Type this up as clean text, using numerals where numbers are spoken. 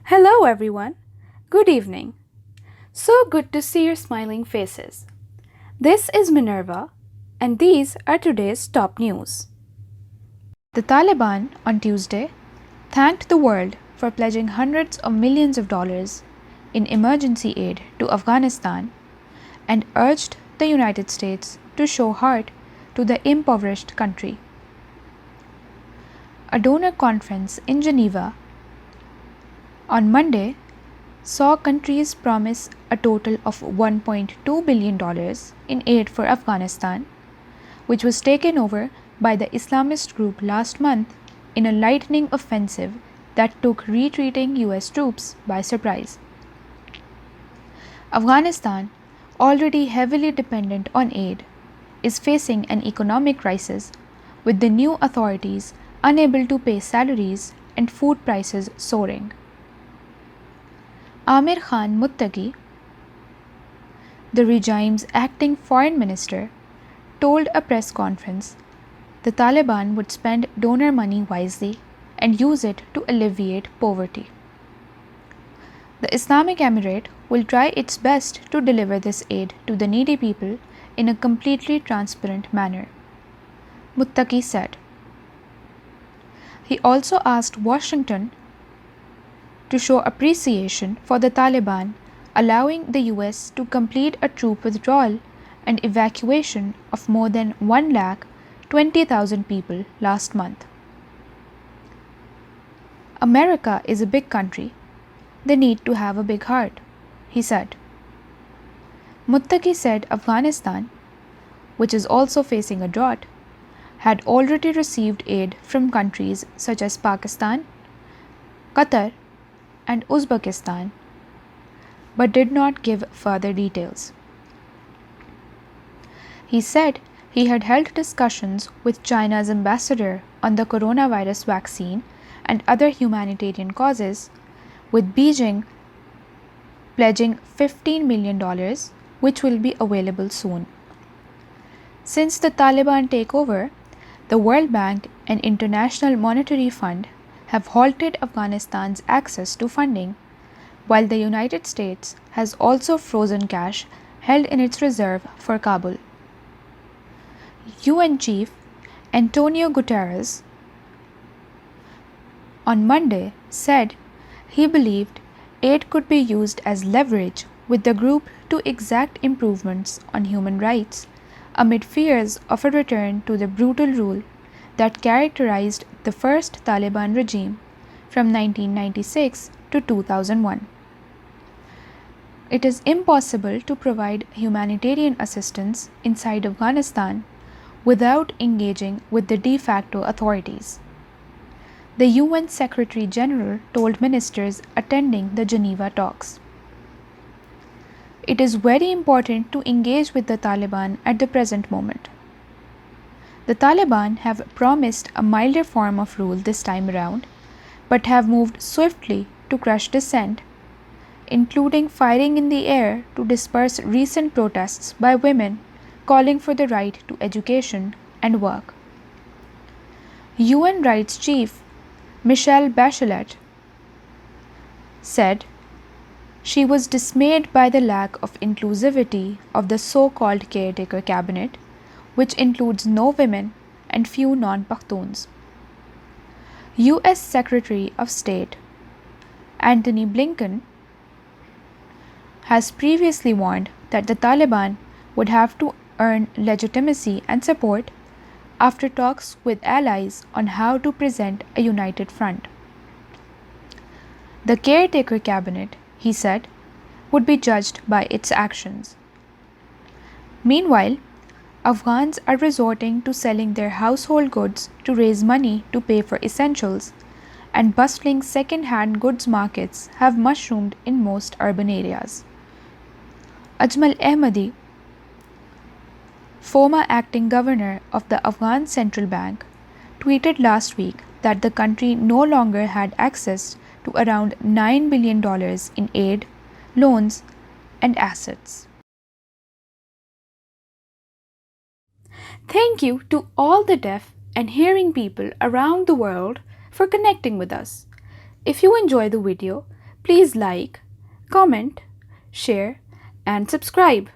Hello, everyone. Good evening. So good to see your smiling faces. This is Minerva, and these are today's top news. The Taliban on Tuesday thanked the world for pledging hundreds of millions of dollars in emergency aid to Afghanistan and urged the United States to show heart to the impoverished country. A donor conference in Geneva on Monday saw countries promise a total of $1.2 billion in aid for Afghanistan, which was taken over by the Islamist group last month in a lightning offensive that took retreating US troops by surprise. Afghanistan, already heavily dependent on aid, is facing an economic crisis with the new authorities unable to pay salaries and food prices soaring. Amir Khan Muttaqi, the regime's acting foreign minister, told a press conference the Taliban would spend donor money wisely and use it to alleviate poverty. The Islamic Emirate will try its best to deliver this aid to the needy people in a completely transparent manner, Muttaqi said. He also asked Washington to show appreciation for the Taliban allowing the US to complete a troop withdrawal and evacuation of more than 120,000 people last month. America is a big country. They need to have a big heart, he said. Muttaqi said Afghanistan, which is also facing a drought, had already received aid from countries such as Pakistan, Qatar, and Uzbekistan, but did not give further details. He said he had held discussions with China's ambassador on the coronavirus vaccine and other humanitarian causes, with Beijing pledging $15 million, which will be available soon. Since the Taliban takeover, the World Bank and International Monetary Fund have halted Afghanistan's access to funding, while the United States has also frozen cash held in its reserve for Kabul. UN Chief Antonio Guterres on Monday said he believed aid could be used as leverage with the group to exact improvements on human rights amid fears of a return to the brutal rule that characterized the first Taliban regime from 1996 to 2001. It is impossible to provide humanitarian assistance inside Afghanistan without engaging with the de facto authorities, the UN Secretary General told ministers attending the Geneva talks. It is very important to engage with the Taliban at the present moment. The Taliban have promised a milder form of rule this time around, but have moved swiftly to crush dissent, including firing in the air to disperse recent protests by women calling for the right to education and work. UN Rights Chief Michelle Bachelet said she was dismayed by the lack of inclusivity of the so-called caretaker cabinet, which includes no women and few non-Pakhtuns. US Secretary of State Antony Blinken has previously warned that the Taliban would have to earn legitimacy and support after talks with allies on how to present a united front. The caretaker cabinet, he said, would be judged by its actions. Meanwhile, Afghans are resorting to selling their household goods to raise money to pay for essentials, and bustling second-hand goods markets have mushroomed in most urban areas. Ajmal Ahmadi, former acting governor of the Afghan Central Bank, tweeted last week that the country no longer had access to around $9 billion in aid, loans, and assets. Thank you to all the deaf and hearing people around the world for connecting with us. If you enjoy the video, Please like, comment, share, and subscribe.